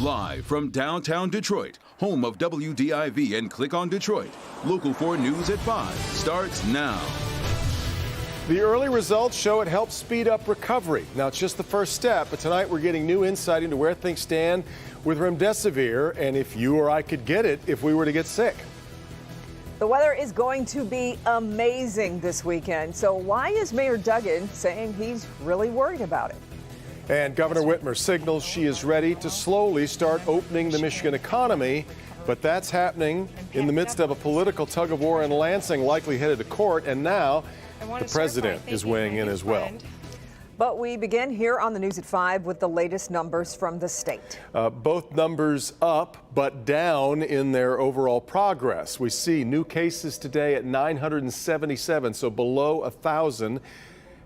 Live from downtown Detroit, home of WDIV and Click on Detroit, Local 4 News at 5 starts now. The early results show it helps speed up recovery. Now, it's just the first step, but tonight we're getting new insight into where things stand with remdesivir and if you or I could get it if we were to get sick. The weather is going to be amazing this weekend. So why is Mayor Duggan saying he's really worried about it? And Governor Whitmer signals she is ready to slowly start opening the Michigan economy. But that's happening in the midst of a political tug-of-war in Lansing, likely headed to court. And now the president is weighing in as well. But we begin here on the News at 5 with the latest numbers from the state. Both numbers up, but down in their overall progress. We see new cases today at 977, so below 1,000.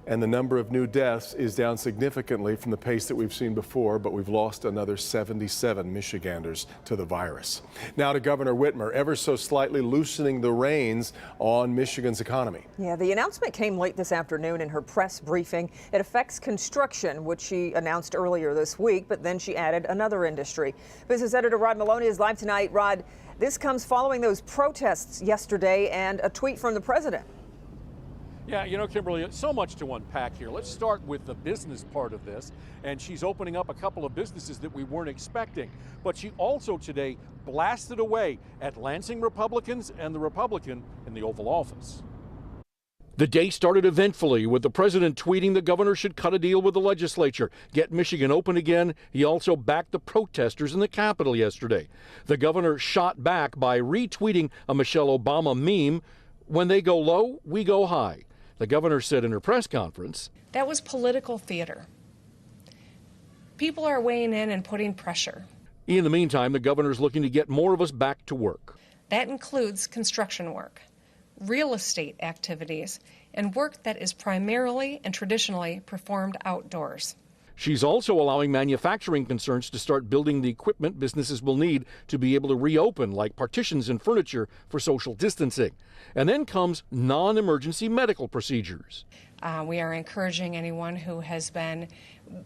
And the number of new deaths is down significantly from the pace that we've seen before, but we've lost another 77 Michiganders to the virus. Now to Governor Whitmer, ever so slightly loosening the reins on Michigan's economy. Yeah, the announcement came late this afternoon in her press briefing. It affects construction, which she announced earlier this week, but then she added another industry. Business editor Rod Maloney is live tonight. Rod, this comes following those protests yesterday and a tweet from the president. Yeah, you know, Kimberly, so much to unpack here. Let's start with the business part of this. And she's opening up a couple of businesses that we weren't expecting. But she also today blasted away at Lansing Republicans and the Republican in the Oval Office. The day started eventfully with the president tweeting the governor should cut a deal with the legislature, get Michigan open again. He also backed the protesters in the Capitol yesterday. The governor shot back by retweeting a Michelle Obama meme, "When they go low, we go high." The governor said in her press conference, "That was political theater. People are weighing in and putting pressure." In the meantime, the governor's looking to get more of us back to work. That includes construction work, real estate activities, and work that is primarily and traditionally performed outdoors. She's also allowing manufacturing concerns to start building the equipment businesses will need to be able to reopen, like partitions and furniture for social distancing. And then comes non-emergency medical procedures. We are encouraging anyone who has been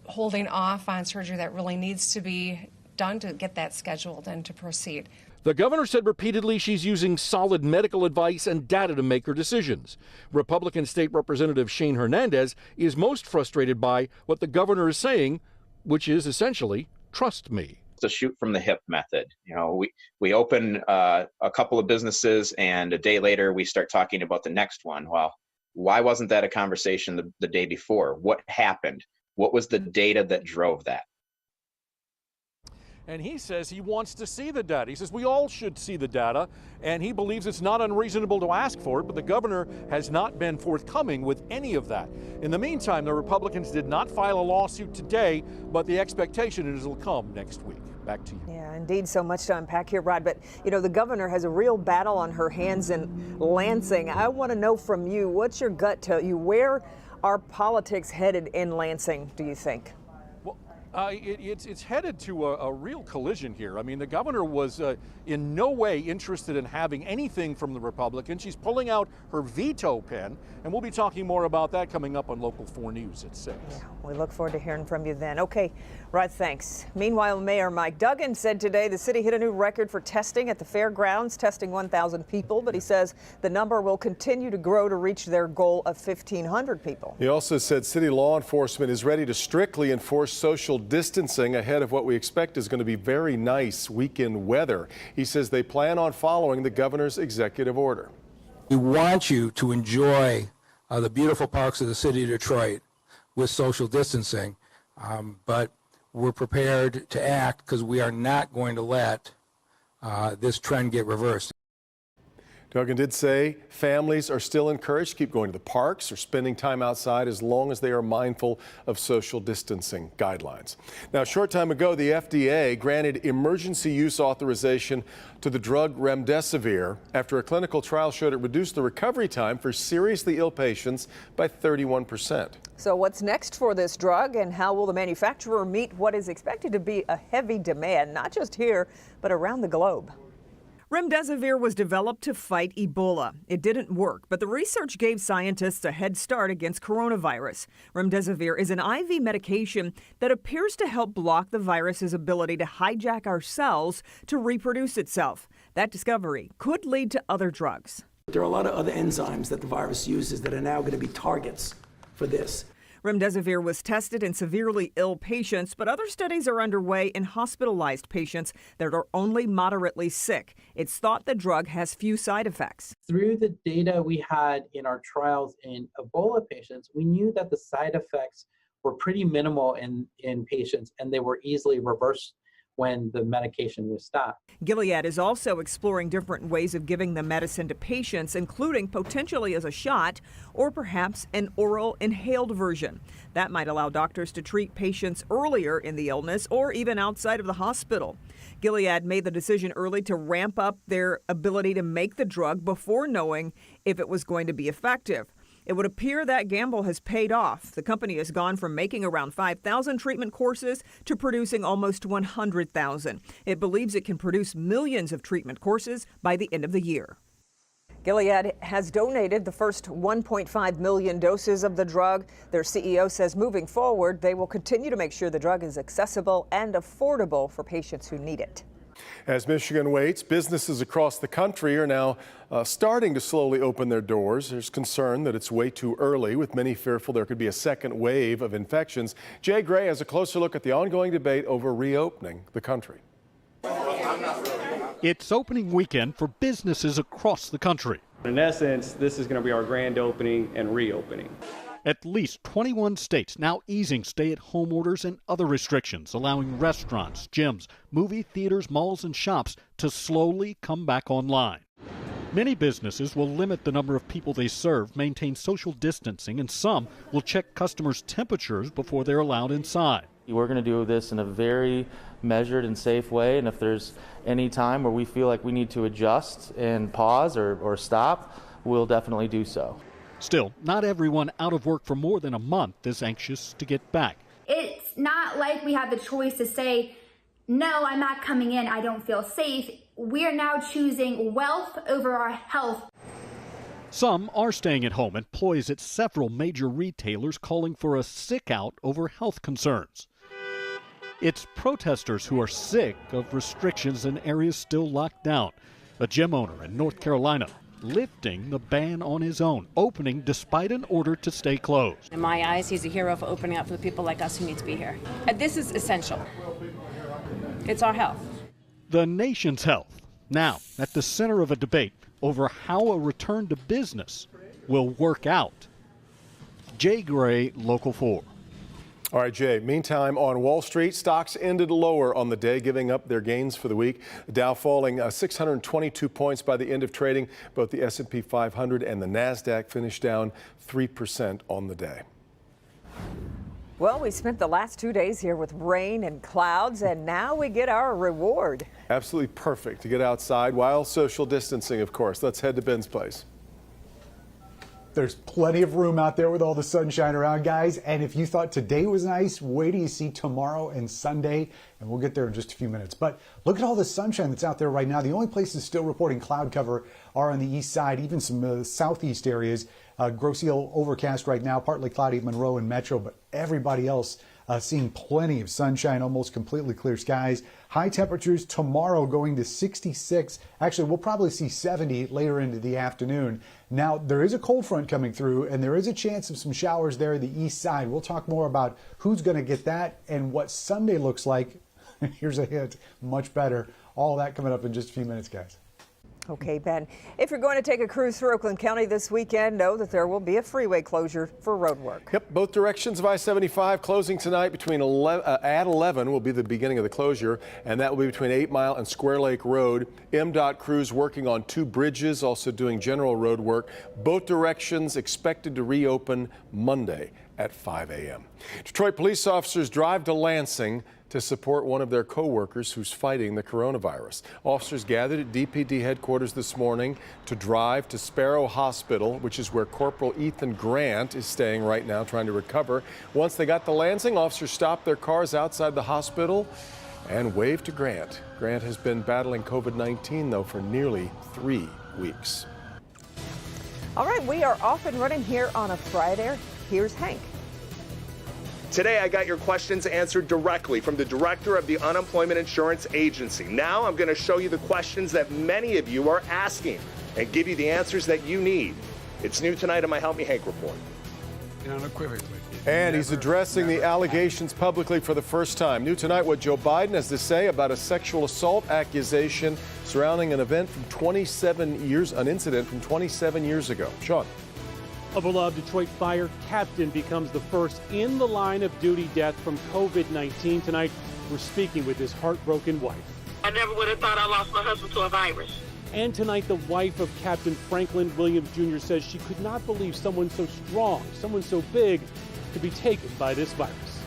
holding off on surgery that really needs to be done to get that scheduled and to proceed. The governor said repeatedly she's using solid medical advice and data to make her decisions. Republican State Representative Shane Hernandez is most frustrated by what the governor is saying, which is essentially, trust me. It's a shoot from the hip method. You know, we open a couple of businesses and a day later we start talking about the next one. Well, why wasn't that a conversation the day before? What happened? What was the data that drove that? And he says he wants to see the data. He says we all should see the data, and he believes it's not unreasonable to ask for it, but the governor has not been forthcoming with any of that. In the meantime, the Republicans did not file a lawsuit today, but the expectation is it'll come next week. Back to you. Yeah, indeed, so much to unpack here, Rod. But, you know, the governor has a real battle on her hands in Lansing. I want to know from you, what's your gut tell you? Where are politics headed in Lansing, do you think? It's headed to a real collision here. I mean, the governor was in no way interested in having anything from the Republicans. She's pulling out her veto pen, and we'll be talking more about that coming up on Local 4 News at 6. Yeah, we look forward to hearing from you then. Okay, Rod, thanks. Meanwhile, Mayor Mike Duggan said today the city hit a new record for testing at the fairgrounds, testing 1,000 people, but he says the number will continue to grow to reach their goal of 1,500 people. He also said city law enforcement is ready to strictly enforce social distancing ahead of what we expect is going to be very nice weekend weather. He says they plan on following the governor's executive order. We want you to enjoy the beautiful parks of the city of Detroit with social distancing, but we're prepared to act because we are not going to let this trend get reversed. Duggan did say families are still encouraged to keep going to the parks or spending time outside as long as they are mindful of social distancing guidelines. Now, a short time ago, the FDA granted emergency use authorization to the drug remdesivir after a clinical trial showed it reduced the recovery time for seriously ill patients by 31%. So what's next for this drug, and how will the manufacturer meet what is expected to be a heavy demand, not just here, but around the globe? Remdesivir was developed to fight Ebola. It didn't work, but the research gave scientists a head start against coronavirus. Remdesivir is an IV medication that appears to help block the virus's ability to hijack our cells to reproduce itself. That discovery could lead to other drugs. There are a lot of other enzymes that the virus uses that are now going to be targets for this. Remdesivir was tested in severely ill patients, but other studies are underway in hospitalized patients that are only moderately sick. It's thought the drug has few side effects. Through the data we had in our trials in Ebola patients, we knew that the side effects were pretty minimal in patients, and they were easily reversed when the medication was stopped. Gilead is also exploring different ways of giving the medicine to patients, including potentially as a shot or perhaps an oral inhaled version. That might allow doctors to treat patients earlier in the illness or even outside of the hospital. Gilead made the decision early to ramp up their ability to make the drug before knowing if it was going to be effective. It would appear that gamble has paid off. The company has gone from making around 5,000 treatment courses to producing almost 100,000. It believes it can produce millions of treatment courses by the end of the year. Gilead has donated the first 1.5 million doses of the drug. Their CEO says moving forward, they will continue to make sure the drug is accessible and affordable for patients who need it. As Michigan waits, businesses across the country are now starting to slowly open their doors. There's concern that it's way too early, with many fearful there could be a second wave of infections. Jay Gray has a closer look at the ongoing debate over reopening the country. It's opening weekend for businesses across the country. In essence, this is going to be our grand opening and reopening. At least 21 states now easing stay-at-home orders and other restrictions, allowing restaurants, gyms, movie theaters, malls, and shops to slowly come back online. Many businesses will limit the number of people they serve, maintain social distancing, and some will check customers' temperatures before they're allowed inside. We're going to do this in a very measured and safe way, and if there's any time where we feel like we need to adjust and pause or stop, we'll definitely do so. Still, not everyone out of work for more than a month is anxious to get back. It's not like we have the choice to say, no, I'm not coming in, I don't feel safe. We are now choosing wealth over our health. Some are staying at home, employees at several major retailers calling for a sick out over health concerns. It's protesters who are sick of restrictions in areas still locked down. A gym owner in North Carolina lifting the ban on his own, opening despite an order to stay closed. In my eyes, he's a hero for opening up for the people like us who need to be here. And this is essential. It's our health. The nation's health, now at the center of a debate over how a return to business will work out. Jay Gray, Local 4. All right, Jay. Meantime, on Wall Street, stocks ended lower on the day, giving up their gains for the week. The Dow falling 622 points by the end of trading. Both the S&P 500 and the NASDAQ finished down 3% on the day. Well, we spent the last 2 days here with rain and clouds, and now we get our reward. Absolutely perfect to get outside while social distancing, of course. Let's head to Ben's place. There's plenty of room out there with all the sunshine around, guys. And if you thought today was nice, wait till you see tomorrow and Sunday. And we'll get there in just a few minutes. But look at all the sunshine that's out there right now. The only places still reporting cloud cover are on the east side, even some southeast areas. Grosse Ile overcast right now, partly cloudy at Monroe and Metro, but everybody else seeing plenty of sunshine, almost completely clear skies. High temperatures tomorrow going to 66. Actually, we'll probably see 70 later into the afternoon. Now, there is a cold front coming through, and there is a chance of some showers there at the east side. We'll talk more about who's going to get that and what Sunday looks like. Here's a hint, much better. All that coming up in just a few minutes, guys. Okay, Ben, if you're going to take a cruise through Oakland County this weekend, know that there will be a freeway closure for road work. Yep, both directions of I-75 closing tonight between at 11 will be the beginning of the closure, and that will be between 8 Mile and Square Lake Road. MDOT crews working on 2 bridges, also doing general road work. Both directions expected to reopen Monday at 5 a.m. Detroit police officers drive to Lansing to support one of their co-workers who's fighting the coronavirus. Officers gathered at DPD headquarters this morning to drive to Sparrow Hospital, which is where Corporal Ethan Grant is staying right now, trying to recover. Once they got to Lansing, officers stopped their cars outside the hospital And wave to Grant. Grant has been battling COVID-19, though, for nearly 3 weeks. All right, we are off and running here on a Friday. Here's Hank. Today, I got your questions answered directly from the director of the Unemployment Insurance Agency. Now, I'm going to show you the questions that many of you are asking and give you the answers that you need. It's new tonight on my Help Me Hank report. Unequivocally. And he's addressing the allegations publicly for the first time. New tonight, what Joe Biden has to say about a sexual assault accusation surrounding an incident from 27 years ago. Sean. A beloved Detroit fire captain becomes the first in the line of duty death from COVID-19. Tonight, we're speaking with his heartbroken wife. I never would have thought I lost my husband to a virus. And tonight, the wife of Captain Franklin Williams Jr. says she could not believe someone so strong, someone so big, could be taken by this virus.